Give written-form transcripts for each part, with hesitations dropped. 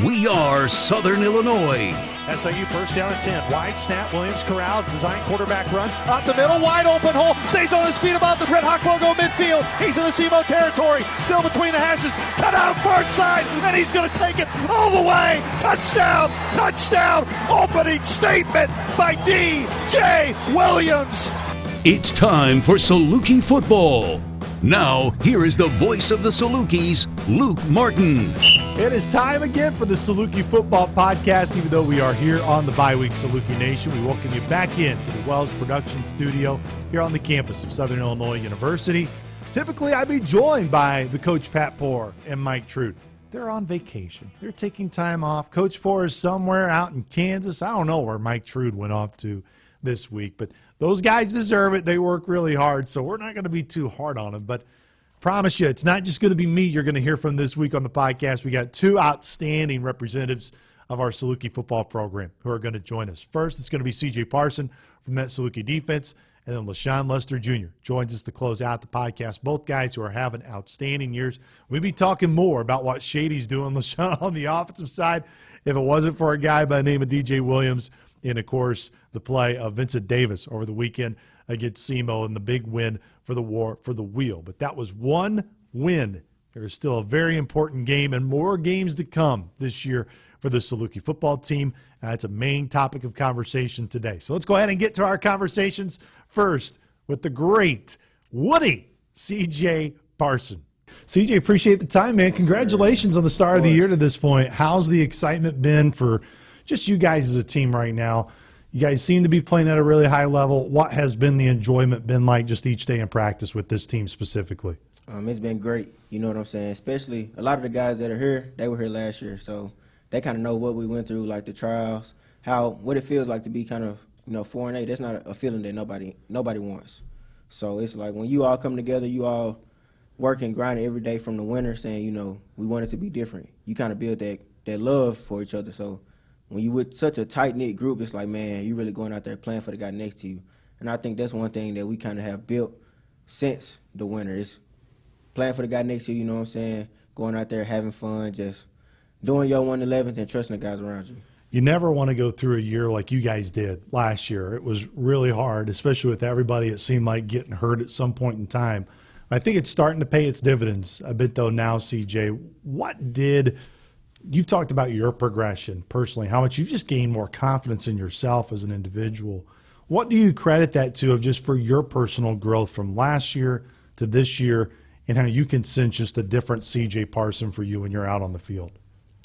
We are Southern Illinois. SIU first down and 10. Wide snap. Williams corrals. Design quarterback run. Up the middle. Wide open hole. Stays on his feet above the Red Hawk logo midfield. He's in the SEMO territory. Still between the hashes. Cut out far side. And he's going to take it all the way. Touchdown. Touchdown. Opening statement by D.J. Williams. It's time for Saluki football. Now, here is the voice of the Salukis, Luke Martin. It is time again for the Saluki Football Podcast. Even though we are here on the bye-week Saluki Nation, we welcome you back into the Wells Production Studio here on the campus of Southern Illinois University. Typically, I'd be joined by the Coach Pat Poore and Mike Trude. They're on vacation. They're taking time off. Coach Poore is somewhere out in Kansas. I don't know where Mike Trude went off to this week, but those guys deserve it. They work really hard, so we're not going to be too hard on them. But promise you, it's not just going to be me you're going to hear from this week on the podcast. We got two outstanding representatives of our Saluki football program who are going to join us. First, it's going to be C.J. Parson from that Saluki defense, and then LaShawn Lester Jr. joins us to close out the podcast. Both guys who are having outstanding years. We'll be talking more about what Shady's doing, LaShawn, on the offensive side, if it wasn't for a guy by the name of D.J. Williams. And, of course, the play of Vincent Davis over the weekend against SEMO and the big win for the War for the Wheel. But that was one win. There is still a very important game and more games to come this year for the Saluki football team. That's a main topic of conversation today. So let's go ahead and get to our conversations first with the great Woody C.J. Parson. CJ, appreciate the time, man. Congratulations on the start of the year to this point. How's the excitement been for just you guys as a team right now? You guys seem to be playing at a really high level. What has been the enjoyment been like just each day in practice with this team specifically? It's been great, you know what I'm saying? Especially a lot of the guys that are here, they were here last year, so they kind of know what we went through, like the trials, what it feels like to be kind of, 4-8. That's not a feeling that nobody wants. So it's like when you all come together, you all work and grind every day from the winter saying, we want it to be different. You kind of build that love for each other. So when you with such a tight-knit group, it's like, man, you really going out there playing for the guy next to you. And I think that's one thing that we kind of have built since the winter is playing for the guy next to you, you know what I'm saying, going out there having fun, just doing your 111th and trusting the guys around you. You never want to go through a year like you guys did last year. It was really hard, especially with everybody, it seemed like, getting hurt at some point in time. I think it's starting to pay its dividends a bit, though, now, CJ. You've talked about your progression personally, how much you've just gained more confidence in yourself as an individual. What do you credit that to of just for your personal growth from last year to this year and how you can sense just a different C.J. Parson for you when you're out on the field?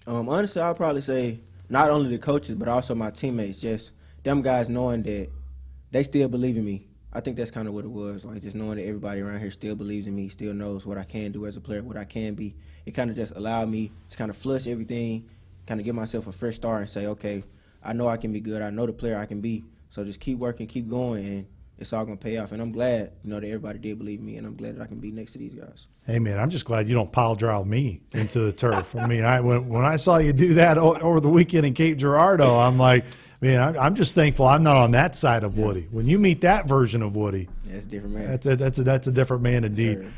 Honestly, I'll probably say not only the coaches but also my teammates, just them guys knowing that they still believe in me. I think that's kind of what it was, like just knowing that everybody around here still believes in me, still knows what I can do as a player, what I can be. It kind of just allowed me to kind of flush everything, kind of give myself a fresh start and say, okay, I know I can be good. I know the player I can be. So just keep working, keep going, and it's all going to pay off. And I'm glad, that everybody did believe me, and I'm glad that I can be next to these guys. Hey, man, I'm just glad you don't pile drive me into the turf. I mean, when I saw you do that over the weekend in Cape Girardeau, I'm like, man, I'm just thankful I'm not on that side of Woody. When you meet that version of Woody, it's a different man. That's a different man indeed. Yes,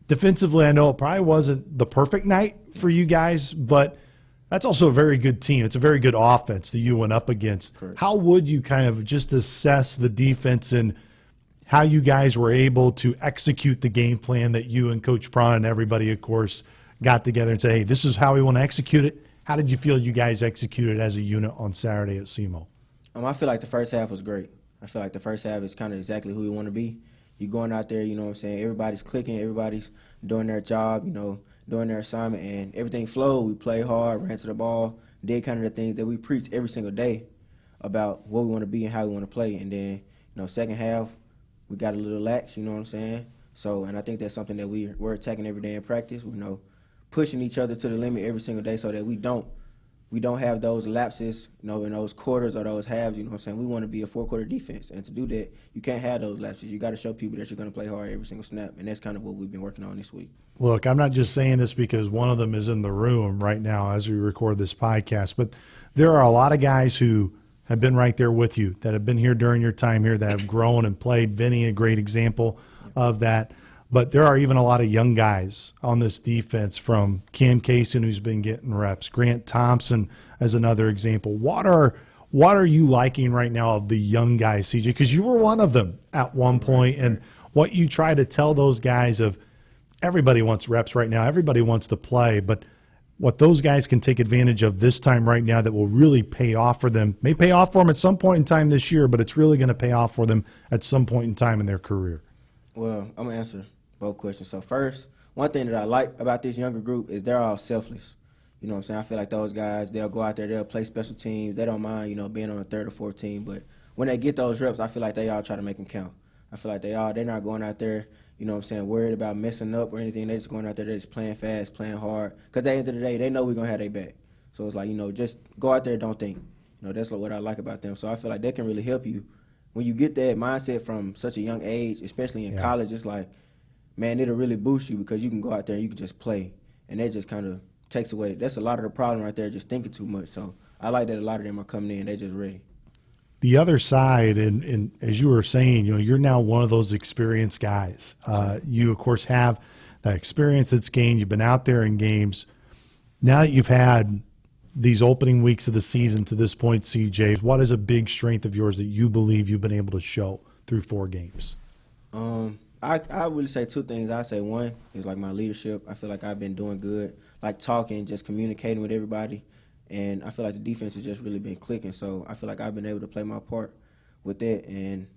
defensively, I know it probably wasn't the perfect night for you guys, but that's also a very good team. It's a very good offense that you went up against. Correct. How would you kind of just assess the defense and how you guys were able to execute the game plan that you and Coach Prawn and everybody, of course, got together and said, hey, this is how we want to execute it? How did you feel you guys executed as a unit on Saturday at SEMO? I feel like the first half was great. I feel like the first half is kind of exactly who we want to be. You're going out there, you know what I'm saying, everybody's clicking, everybody's doing their job, doing their assignment, and everything flowed. We played hard, ran to the ball, did kind of the things that we preach every single day about what we want to be and how we want to play. And then, second half, we got a little lax, you know what I'm saying? So, and I think that's something that we're attacking every day in practice. Pushing each other to the limit every single day so that we don't have those lapses, in those quarters or those halves, you know what I'm saying? We want to be a four-quarter defense, and to do that, you can't have those lapses. You got to show people that you're going to play hard every single snap, and that's kind of what we've been working on this week. Look, I'm not just saying this because one of them is in the room right now as we record this podcast, but there are a lot of guys who have been right there with you, that have been here during your time here, that have grown and played. Vinny, a great example of that. But there are even a lot of young guys on this defense, from Cam Kaysen, who's been getting reps, Grant Thompson as another example. What are you liking right now of the young guys, CJ? Because you were one of them at one point, and what you try to tell those guys of everybody wants reps right now, everybody wants to play, but what those guys can take advantage of this time right now that will really pay off for them, may pay off for them at some point in time this year, but it's really going to pay off for them at some point in time in their career. Well, I'm going to answer both questions. So first, one thing that I like about this younger group is they're all selfless. You know what I'm saying? I feel like those guys, they'll go out there, they'll play special teams. They don't mind, being on a third or fourth team. But when they get those reps, I feel like they all try to make them count. I feel like they're not going out there, worried about messing up or anything. They're just going out there, they're just playing fast, playing hard. Because at the end of the day, they know we're going to have their back. So it's like, just go out there, don't think. That's what I like about them. So I feel like they can really help you. When you get that mindset from such a young age, especially in college, it's like, man, it'll really boost you because you can go out there and you can just play. And that just kind of takes away. That's a lot of the problem right there, just thinking too much. So I like that a lot of them are coming in. They're just ready. The other side, and as you were saying, you're now one of those experienced guys. You, of course, have that experience that's gained. You've been out there in games. Now that you've had these opening weeks of the season to this point, CJ, what is a big strength of yours that you believe you've been able to show through 4 games? I really say 2 things. I say one is like my leadership. I feel like I've been doing good, like talking, just communicating with everybody. And I feel like the defense has just really been clicking. So I feel like I've been able to play my part with that. And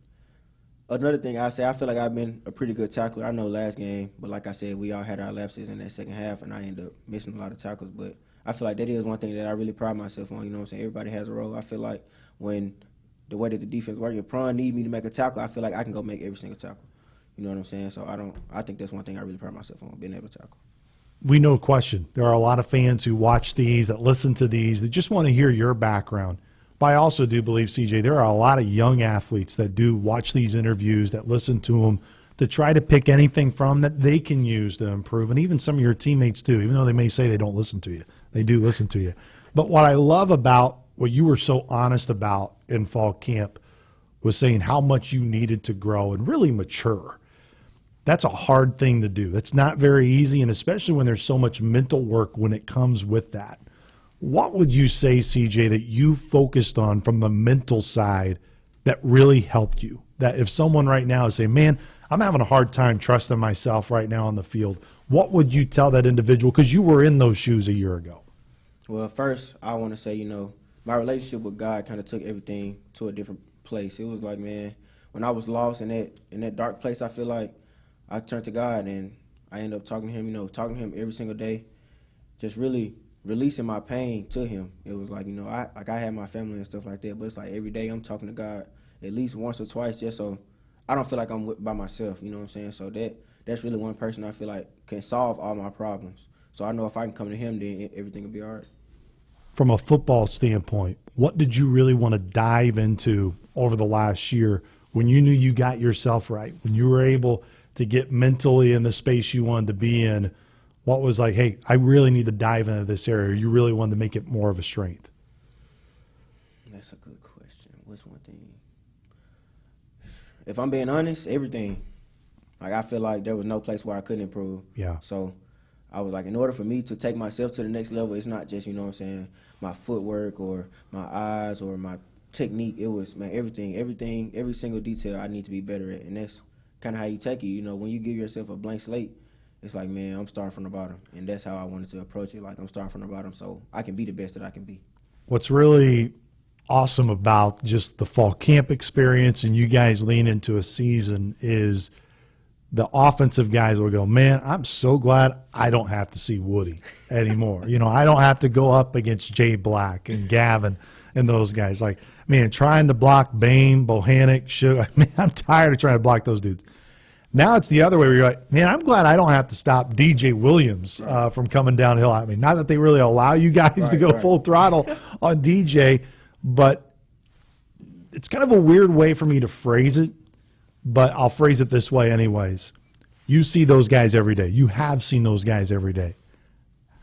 another thing I say, I feel like I've been a pretty good tackler. I know last game, but like I said, we all had our lapses in that second half, and I ended up missing a lot of tackles. But I feel like that is one thing that I really pride myself on. You know what I'm saying? Everybody has a role. I feel like when the way that the defense works, if Prawn need me to make a tackle, I feel like I can go make every single tackle. You know what I'm saying? So I think that's one thing I really pride myself on, being able to tackle. We no question. There are a lot of fans who watch these, that listen to these, that just want to hear your background. But I also do believe, CJ, there are a lot of young athletes that do watch these interviews, that listen to them, to try to pick anything from that they can use to improve. And even some of your teammates too, even though they may say they don't listen to you. They do listen to you. But what I love about what you were so honest about in fall camp was saying how much you needed to grow and really mature. That's a hard thing to do. That's not very easy, and especially when there's so much mental work when it comes with that. What would you say, CJ, that you focused on from the mental side that really helped you? That if someone right now is saying, man, I'm having a hard time trusting myself right now on the field, what would you tell that individual? Because you were in those shoes a year ago. Well, first, I want to say, my relationship with God kind of took everything to a different place. It was like, man, when I was lost in that dark place, I feel like I turned to God, and I ended up talking to him, talking to him every single day, just really releasing my pain to him. It was like, I had my family and stuff like that, but it's like every day I'm talking to God at least once or twice just so I don't feel like I'm by myself, you know what I'm saying? So that's really one person I feel like can solve all my problems. So I know if I can come to him, then everything will be all right. From a football standpoint, what did you really want to dive into over the last year when you knew you got yourself right, when you were able to get mentally in the space you wanted to be in? What was like, hey, I really need to dive into this area? You really wanted to make it more of a strength? That's a good question. What's one thing? If I'm being honest, everything. Like, I feel like there was no place where I couldn't improve. Yeah. So I was like, in order for me to take myself to the next level, it's not just, my footwork or my eyes or my technique. It was, man, everything, every single detail I need to be better at. And that's kind of how you take it. When you give yourself a blank slate, it's like, man, I'm starting from the bottom. And that's how I wanted to approach it. Like, I'm starting from the bottom so I can be the best that I can be. What's really awesome about just the fall camp experience and you guys lean into a season is the offensive guys will go, man, I'm so glad I don't have to see Woody anymore. I don't have to go up against Jay Black and Gavin and those guys. Like, man, trying to block Bain, Bohannick, Sugar, man, I'm tired of trying to block those dudes. Now it's the other way where you're like, man, I'm glad I don't have to stop DJ Williams from coming downhill at me. Not that they really allow you guys to go full throttle on DJ, but it's kind of a weird way for me to phrase it, but I'll phrase it this way anyways. You see those guys every day. You have seen those guys every day.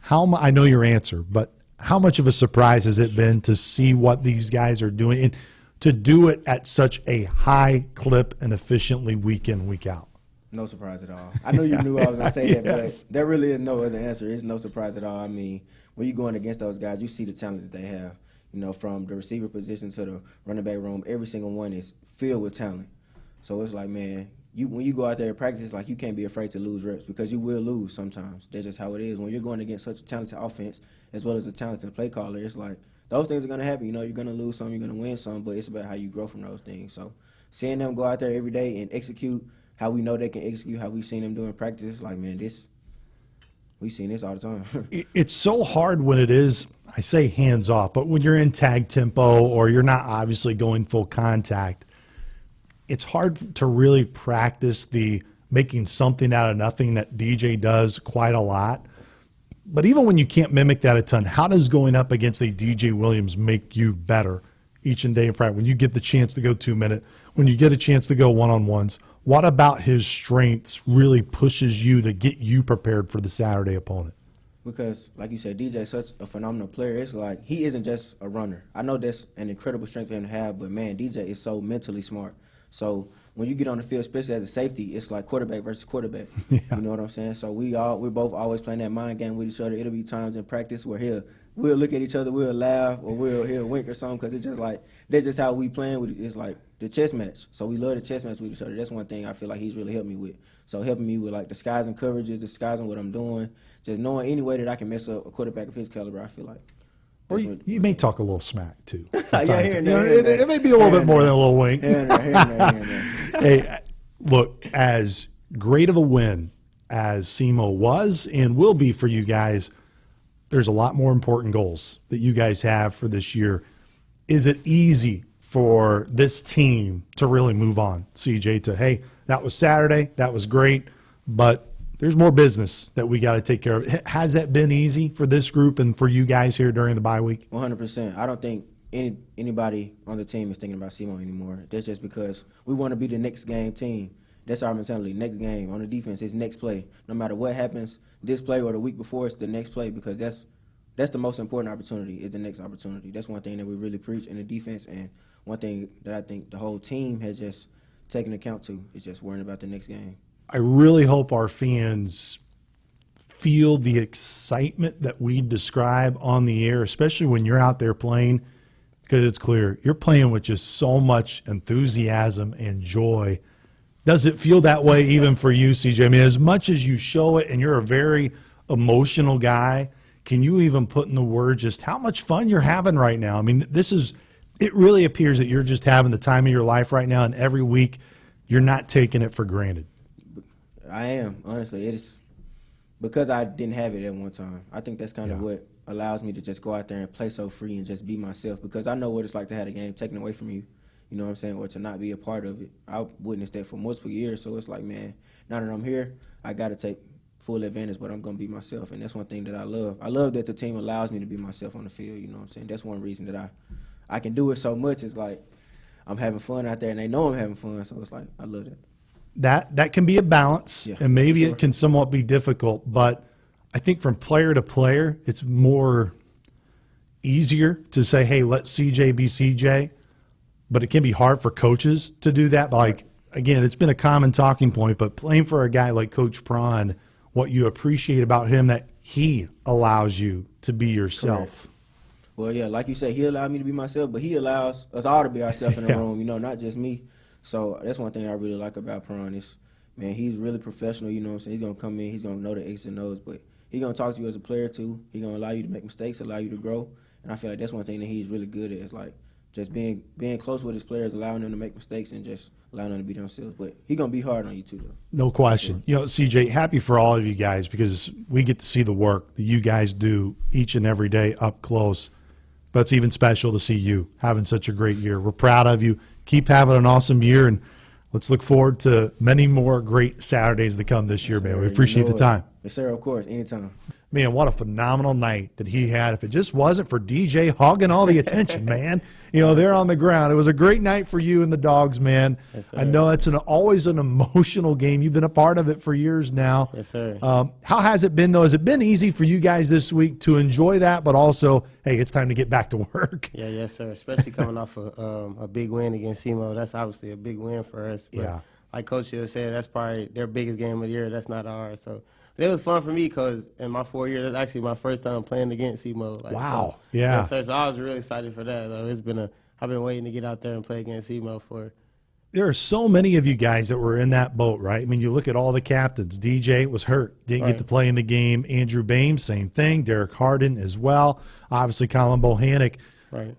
I know your answer, but how much of a surprise has it been to see what these guys are doing and to do it at such a high clip and efficiently week in, week out? No surprise at all. I know you knew I was going to say that, Yes. but there really is no other answer. It's no surprise at all. I mean, when you're going against those guys, you see the talent that they have. You know, from the receiver position to the running back room, every single one is filled with talent. So it's like, man, when you go out there and practice, it's like you can't be afraid to lose reps because you will lose sometimes. That's just how it is. When you're going against such a talented offense as well as a talented play caller, it's like those things are going to happen. You know, you're going to lose some, you're going to win some, but it's about how you grow from those things. So seeing them go out there every day and execute how we know they can execute, how we've seen them doing practice, it's like, man, we've seen this all the time. It's so hard when it is, I say hands off, but when you're in tag tempo or you're not obviously going full contact, it's hard to really practice the making something out of nothing that DJ does quite a lot. But even when you can't mimic that a ton, how does going up against a DJ Williams make you better each and day in practice? When you get the chance to go 2-minute, when you get a chance to go one-on-ones, what about his strengths really pushes you to get you prepared for the Saturday opponent? Because, like you said, DJ is such a phenomenal player. It's like he isn't just a runner. I know that's an incredible strength for him to have, but, man, DJ is so mentally smart. So when you get on the field, especially as a safety, it's like quarterback versus quarterback. Yeah. You know what I'm saying? So we're both always playing that mind game with each other. It'll be times in practice where we'll look at each other, we'll laugh, or he'll wink or something because it's just like that's just how we playing. It's like the chess match. So we love the chess match with each other. That's one thing I feel like he's really helped me with. So helping me with like disguising coverages, disguising what I'm doing, just knowing any way that I can mess up a quarterback of his caliber, I feel like. Or you may talk a little smack, too. Yeah, here and there. It may be a little bit more than a little wink. Here and there. Hey, look, as great of a win as SEMO was and will be for you guys, there's a lot more important goals that you guys have for this year. Is it easy for this team to really move on, CJ, to, hey, that was Saturday, that was great, but there's more business that we got to take care of. Has that been easy for this group and for you guys here during the bye week? 100%. I don't think anybody on the team is thinking about SEMO anymore. That's just because we want to be the next game team. That's our mentality. Next game on the defense is next play. No matter what happens this play or the week before, it's the next play because that's the most important opportunity is the next opportunity. That's one thing that we really preach in the defense, and one thing that I think the whole team has just taken account to is just worrying about the next game. I really hope our fans feel the excitement that we describe on the air, especially when you're out there playing, because it's clear you're playing with just so much enthusiasm and joy. Does it feel that way even for you, CJ? I mean, as much as you show it and you're a very emotional guy, can you even put in the words just how much fun you're having right now? I mean, it really appears that you're just having the time of your life right now, and every week you're not taking it for granted. I am, honestly. It is because I didn't have it at one time. I think that's kind of what allows me to just go out there and play so free and just be myself because I know what it's like to have a game taken away from you, you know what I'm saying, or to not be a part of it. I witnessed that for multiple years, so it's like, man, now that I'm here, I got to take full advantage, but I'm going to be myself, and that's one thing that I love. I love that the team allows me to be myself on the field, you know what I'm saying. That's one reason that I can do it so much. It's like I'm having fun out there, and they know I'm having fun, so it's like I love that. That can be a balance, and maybe it can somewhat be difficult, but I think from player to player, it's more easier to say, hey, let CJ be CJ, but it can be hard for coaches to do that. But like, again, it's been a common talking point, but playing for a guy like Coach Prawn, what you appreciate about him, that he allows you to be yourself. Correct. Well, yeah, like you said, he allowed me to be myself, but he allows us all to be ourselves in the room, you know, not just me. So that's one thing I really like about Prawn is, man, he's really professional, you know what I'm saying? He's going to come in, he's going to know the X's and O's, but he's going to talk to you as a player too. He's going to allow you to make mistakes, allow you to grow. And I feel like that's one thing that he's really good at is like just being close with his players, allowing them to make mistakes and just allowing them to be themselves. But he's going to be hard on you too, though. No question. Sure. You know, CJ, happy for all of you guys because we get to see the work that you guys do each and every day up close. But it's even special to see you having such a great year. We're proud of you. Keep having an awesome year, and let's look forward to many more great Saturdays to come this year, man. We appreciate the time. Yes, sir, of course, anytime. Man, what a phenomenal night that he had. If it just wasn't for DJ hogging all the attention, man, you know, they're on the ground. It was a great night for you and the Dogs, man. Yes, I know it's always an emotional game. You've been a part of it for years now. Yes, sir. How has it been, though? Has it been easy for you guys this week to enjoy that, but also, hey, it's time to get back to work? Yes, sir. Especially coming off a big win against SEMO. That's obviously a big win for us. But, yeah. like Coach Hill said, that's probably their biggest game of the year. That's not ours. So it was fun for me because in my 4 years, that's actually my first time playing against SEMO. Like, wow. So, yeah. Yes, sir. So I was really excited for that. Though. I've been waiting to get out there and play against SEMO for. There are so many of you guys that were in that boat, right? I mean, you look at all the captains. DJ was hurt, didn't get to play in the game. Andrew Bain, same thing. Derek Harden as well. Obviously, Colin Bohannock. Right.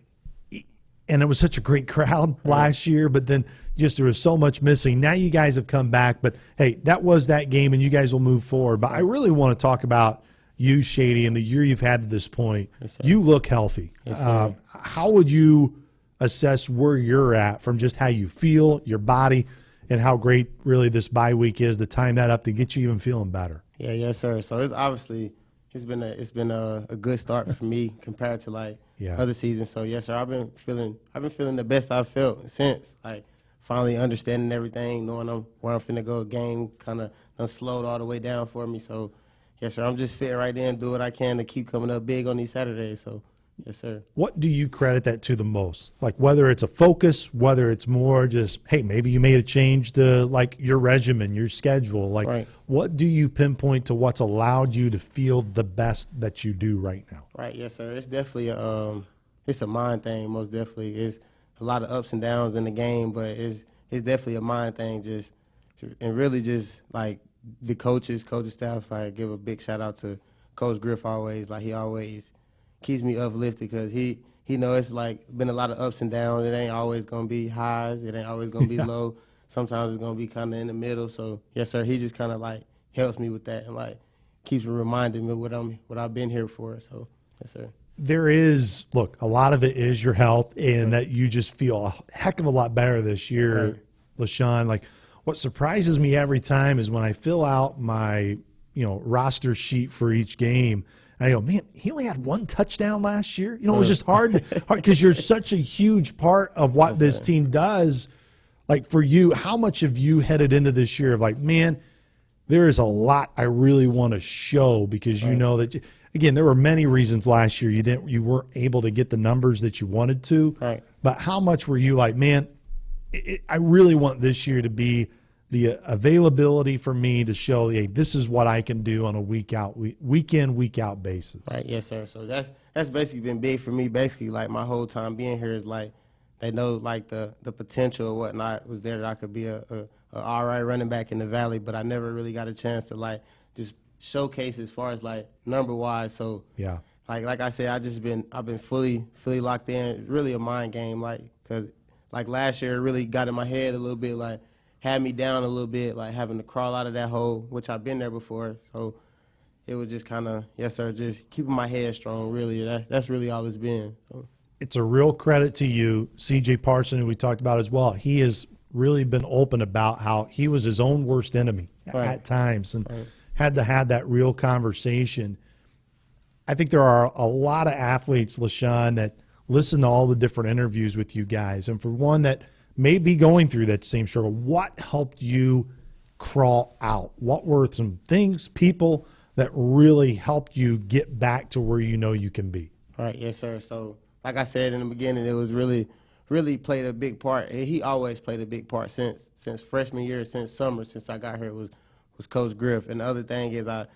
And it was such a great crowd last year, but then just there was so much missing. Now you guys have come back, but hey, that was that game, and you guys will move forward. But I really want to talk about you, Shady, and the year you've had to this point. Yes, you look healthy. Yes, how would you assess where you're at from just how you feel, your body, and how great really this bye week is to time that up to get you even feeling better? Yeah, yes, sir. So it's been a good start for me compared to like other seasons. So yes, sir. I've been feeling the best I've felt since like finally understanding everything, knowing where I'm finna go. Game kind of slowed all the way down for me. So yes, sir. I'm just fitting right in, do what I can to keep coming up big on these Saturdays. So. Yes, sir. What do you credit that to the most? Like whether it's a focus, whether it's more just, hey, maybe you made a change to like your regimen, your schedule. Like what do you pinpoint to what's allowed you to feel the best that you do right now? Right, yes, sir. It's definitely it's a mind thing, most definitely. It's a lot of ups and downs in the game, but it's definitely a mind thing and really just like the coaching staff, like give a big shout out to Coach Griff always. Like he always keeps me uplifted because he knows it's like been a lot of ups and downs. It ain't always gonna be highs. It ain't always gonna be low. Sometimes it's gonna be kind of in the middle. So yes, sir. He just kind of like helps me with that and like keeps reminding me what I've been here for. So yes, sir. There is a lot of it is your health and that you just feel a heck of a lot better this year, LaShawn. Like what surprises me every time is when I fill out my roster sheet for each game. I go, man, he only had one touchdown last year. It was just hard because you're such a huge part of what this team does. Like for you, how much have you headed into this year of like, man, there is a lot I really want to show because you know that, again, there were many reasons last year you weren't able to get the numbers that you wanted to. Right. But how much were you like, man, I really want this year to be the availability for me to show, hey, this is what I can do on a week in, week out basis. Right, yes, sir. So that's basically been big for me. Basically, like my whole time being here is like they know like the potential or whatnot was there that I could be a all right running back in the Valley, but I never really got a chance to like just showcase as far as like number wise. So yeah, like I said, I've been fully locked in. It's really a mind game, like because like last year it really got in my head a little bit, like. Had me down a little bit, like having to crawl out of that hole, which I've been there before. So it was just kind of, yes, sir, just keeping my head strong, really. That's really all it's been. So. It's a real credit to you. C.J. Parson, who we talked about as well, he has really been open about how he was his own worst enemy at times and had to have that real conversation. I think there are a lot of athletes, LaShawn, that listen to all the different interviews with you guys. And for one that may be going through that same struggle, what helped you crawl out? What were some things, people that really helped you get back to where you know you can be? Right, yes, sir. So like I said in the beginning, it was really played a big part. He always played a big part since freshman year, since summer, since I got here was Coach Griff. And the other thing is I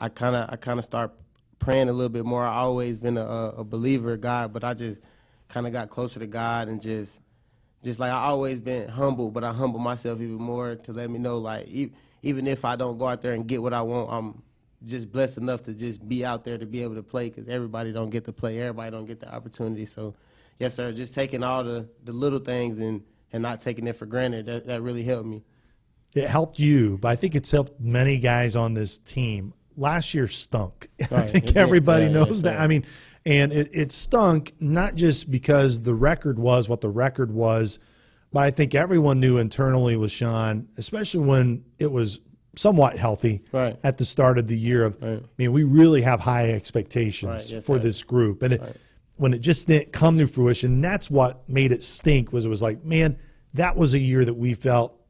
kind of start praying a little bit more. I always been a believer of God, but I just kind of got closer to God and just like I always been humble, but I humble myself even more to let me know, like, even if I don't go out there and get what I want, I'm just blessed enough to just be out there to be able to play because everybody don't get to play. Everybody don't get the opportunity. So, yes, sir, just taking all the little things and not taking it for granted, that really helped me. It helped you, but I think it's helped many guys on this team. Last year stunk. Right. I think everybody knows that. I mean, and it stunk not just because the record was what the record was, but I think everyone knew internally, LaShawn, especially when it was somewhat healthy at the start of the year. I mean, we really have high expectations for this group. And when it just didn't come to fruition, that's what made it stink was it was like, man, that was a year that we felt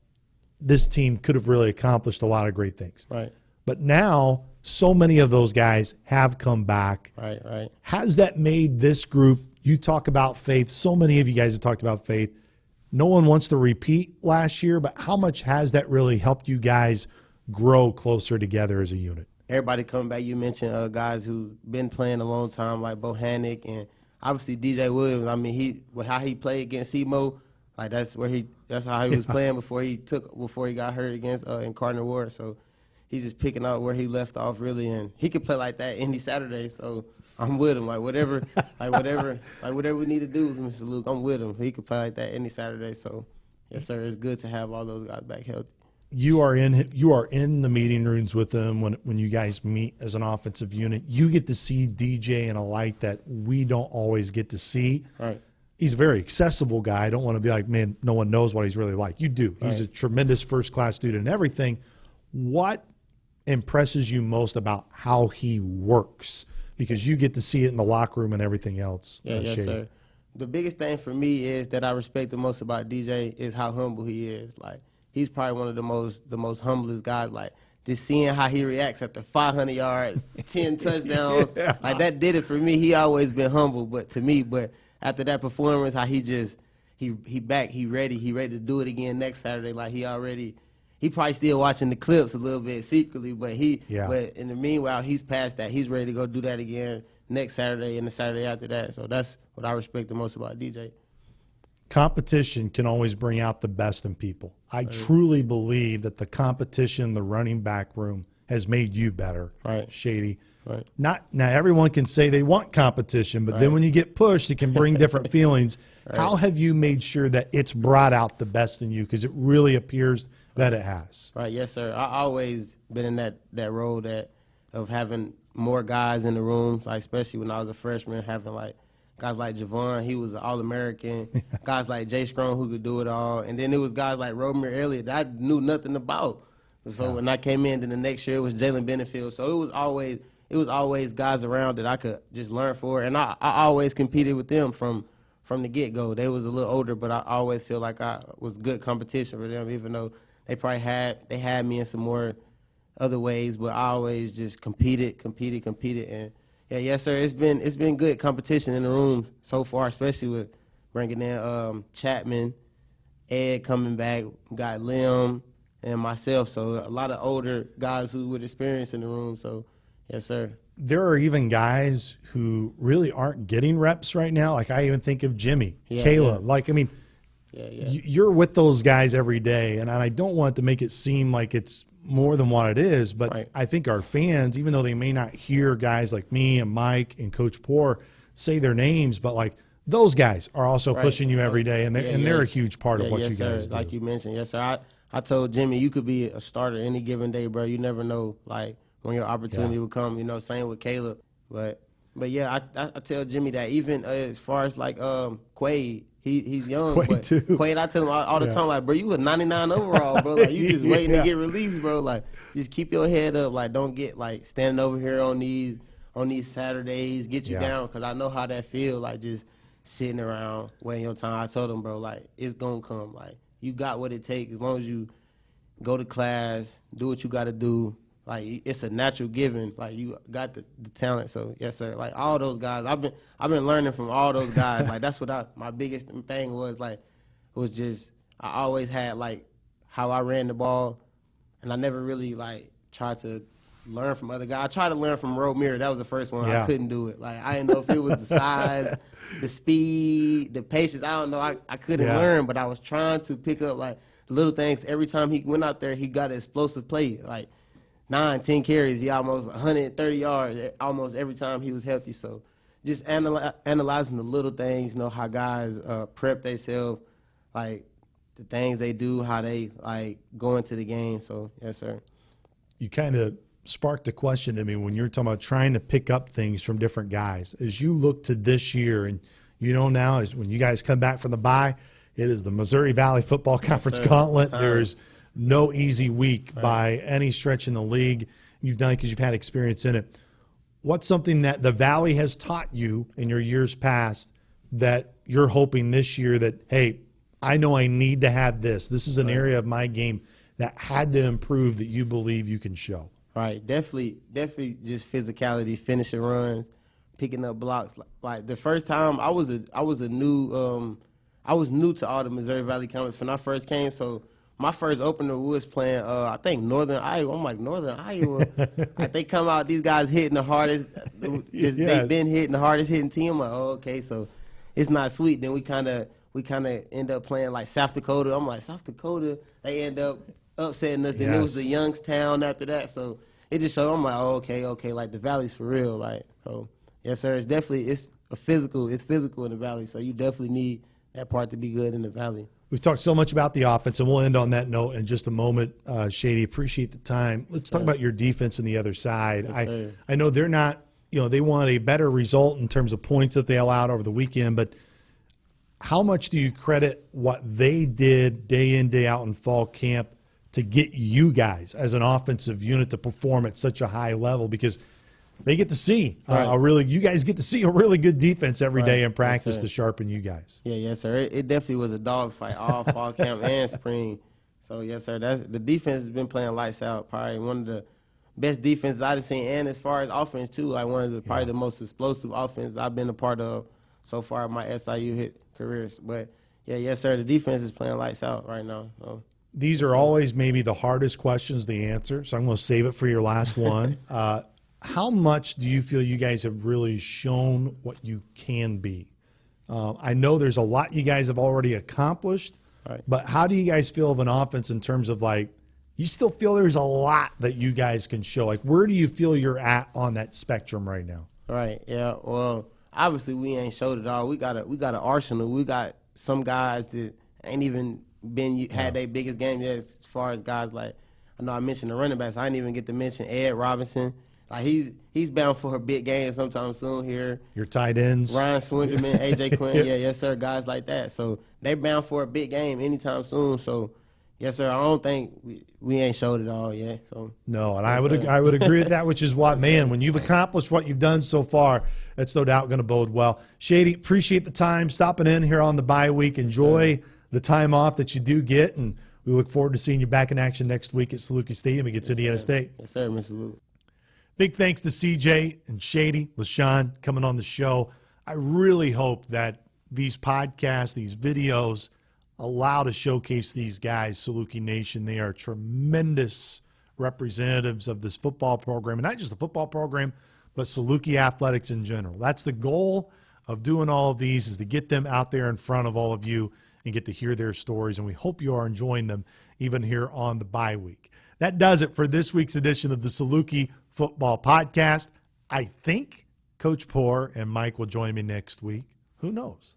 this team could have really accomplished a lot of great things. Right. But now so many of those guys have come back. Right. Has that made this group, you talk about faith, so many of you guys have talked about faith, no one wants to repeat last year, but how much has that really helped you guys grow closer together as a unit? Everybody coming back. You mentioned guys who've been playing a long time, like Bohannick and obviously DJ Williams. I mean, how he played against Emo, like that's how he was playing before he got hurt against in Cardinal Ward. So he's just picking out where he left off really, and he could play like that any Saturday. So I'm with him. whatever we need to do with Mr. Luke, I'm with him. He could play like that any Saturday. So yes, sir. It's good to have all those guys back healthy. You are in the meeting rooms with them when you guys meet as an offensive unit. You get to see DJ in a light that we don't always get to see. Right. He's a very accessible guy. I don't want to be like, man, no one knows what he's really like. You do. He's a tremendous first-class student and everything. What impresses you most about how he works? Because you get to see it in the locker room and everything else. Yes, sir. The biggest thing for me is that I respect the most about DJ is how humble he is. Like, he's probably one of the most humblest guys. Like, just seeing how he reacts after 500 yards, 10 touchdowns, like that did it for me. He always been humble, but after that performance, how he ready to do it again next Saturday. Like he probably still watching the clips a little bit secretly, but but in the meanwhile, he's past that. He's ready to go do that again next Saturday and the Saturday after that. So that's what I respect the most about DJ. Competition can always bring out the best in people. I truly believe that the competition, the running back room, has made you better, Shady. Right. Now everyone can say they want competition, but then when you get pushed, it can bring different feelings. How have you made sure that it's brought out the best in you? Because it really appears that it has. Right. Yes, sir. I always been in that role of having more guys in the room, like especially when I was a freshman, having like guys like Javon, he was an All-American. Guys like Jay Strong who could do it all. And then it was guys like Romeo Elliott that I knew nothing about. So when I came in, then the next year it was Jalen Benefield. So it was always guys around that I could just learn for. And I always competed with them from the get-go. They was a little older, but I always feel like I was good competition for them, even though they probably had me in some more other ways. But I always just competed. And yeah, yes, sir. It's been good competition in the room so far, especially with bringing in Chapman, Ed coming back, got Lim, and myself. So a lot of older guys who with experience in the room. So yes, sir. There are even guys who really aren't getting reps right now. Like I even think of Jimmy, Caleb. Like I mean, you're with those guys every day, and I don't want to make it seem like it's more than what it is, but I think our fans, even though they may not hear guys like me and Mike and Coach Poor say their names, but like those guys are also pushing you every day, and they're a huge part of what you guys do. Like you mentioned, yes, sir. I told Jimmy, you could be a starter any given day, bro. You never know, like when your opportunity will come. You know, same with Caleb, but yeah, I tell Jimmy that even as far as like Quade. He's young, but Quade, I tell him all the time, like, bro, you a 99 overall, bro. Like, you just waiting to get released, bro. Like, just keep your head up. Like, don't get, like, standing over here on these Saturdays, get you down, because I know how that feel, like, just sitting around waiting your time. I told him, bro, like, it's going to come. Like, you got what it takes as long as you go to class, do what you got to do. Like, it's a natural given. Like, you got the talent. So, yes, sir. Like, all those guys, I've been learning from all those guys. Like, that's what my biggest thing was, like, was just I always had, like, how I ran the ball, and I never really, like, tried to learn from other guys. I tried to learn from Romeo. That was the first one. I couldn't do it. Like, I didn't know if it was the size, the speed, the patience. I don't know. I couldn't learn, but I was trying to pick up, like, little things. Every time he went out there, he got an explosive play. Like, 9-10 carries, he almost 130 yards almost every time he was healthy. So just analyzing the little things, you know, how guys prep themselves, like the things they do, how they like go into the game. So, yes, sir. You kind of sparked a question to me when you were talking about trying to pick up things from different guys. As you look to this year, and you know now is when you guys come back from the bye, it is the Missouri Valley Football Conference Gauntlet. There's no easy week by any stretch in the league. You've done it because you've had experience in it. What's something that the Valley has taught you in your years past that you're hoping this year that, hey, I know I need to have this. This is an area of my game that had to improve that you believe you can show. Right, definitely just physicality, finishing runs, picking up blocks. Like the first time I was a new I was new to all the Missouri Valley Comets when I first came, so my first opener was playing, I think, Northern Iowa. I'm like, Northern Iowa? Like, they come out, these guys hitting the hardest. Yes. They've been hitting the hardest hitting team. I'm like, oh, okay, so it's not sweet. Then we kind of end up playing like South Dakota. I'm like, South Dakota? They end up upsetting us. Then it was the Youngstown after that. So it just showed, I'm like, oh, okay, like the Valley's for real. Like, so, yes, sir, it's physical in the Valley. So you definitely need that part to be good in the Valley. We've talked so much about the offense, and we'll end on that note in just a moment. Shady, appreciate the time. Let's talk about your defense on the other side. Yes, I know they're not, they want a better result in terms of points that they allowed over the weekend, but how much do you credit what they did day in, day out in fall camp to get you guys as an offensive unit to perform at such a high level? Because they get to see you guys get to see a really good defense every day in practice to sharpen you guys. Yeah, yes, sir. It definitely was a dogfight all fall camp and spring. So, yes, sir. The defense has been playing lights out. Probably one of the best defenses I've seen, and as far as offense too, like one of the probably the most explosive offenses I've been a part of so far in my SIU careers. But yeah, yes, sir. The defense is playing lights out right now. So. These are always maybe the hardest questions to answer, so I'm going to save it for your last one. How much do you feel you guys have really shown what you can be? I know there's a lot you guys have already accomplished, but how do you guys feel of an offense in terms of, like, you still feel there's a lot that you guys can show? Like, where do you feel you're at on that spectrum right now? Right, yeah. Well, obviously we ain't showed it all. We got an arsenal. We got some guys that ain't even had their biggest game yet, as far as guys like, I know I mentioned the running backs. I didn't even get to mention Ed Robinson. Like, he's bound for a big game sometime soon here. Your tight ends. Ryan Swingerman, A.J. Quinn, yes, sir, guys like that. So they're bound for a big game anytime soon. So, yes, sir, I don't think we ain't showed it all yet. So no, and yes, I would agree with that, which is what, man, when you've accomplished what you've done so far, that's no doubt going to bode well. Shady, appreciate the time stopping in here on the bye week. Enjoy the time off that you do get, and we look forward to seeing you back in action next week at Saluki Stadium against Indiana State. Yes, sir, Mr. Luke. Big thanks to CJ and Shady, LaShawn, coming on the show. I really hope that these podcasts, these videos, allow to showcase these guys, Saluki Nation. They are tremendous representatives of this football program, and not just the football program, but Saluki athletics in general. That's the goal of doing all of these, is to get them out there in front of all of you and get to hear their stories, and we hope you are enjoying them even here on the bye week. That does it for this week's edition of the Saluki Football Podcast. I think Coach Poore and Mike will join me next week. Who knows?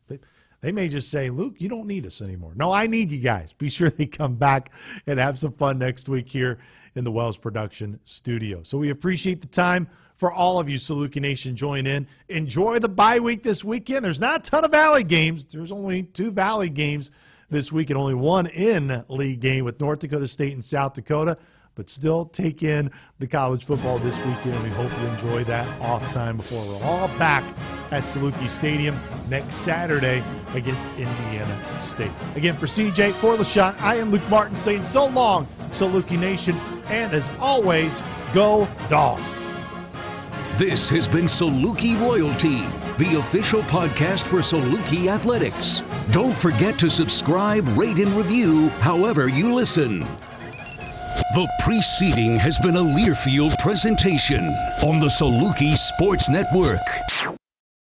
They may just say, Luke, you don't need us anymore. No, I need you guys. Be sure they come back and have some fun next week here in the Wells Production Studio. So we appreciate the time for all of you, Saluki Nation, join in. Enjoy the bye week this weekend. There's not a ton of Valley games. There's only 2 Valley games this week and only 1 in-league game with North Dakota State and South Dakota. But still take in the college football this weekend. We hope you enjoy that off time before we're all back at Saluki Stadium next Saturday against Indiana State. Again, for CJ, for LaShawn, I am Luke Martin saying so long, Saluki Nation, and as always, go Dogs. This has been Saluki Royalty, the official podcast for Saluki Athletics. Don't forget to subscribe, rate, and review however you listen. The preceding has been a Learfield presentation on the Saluki Sports Network.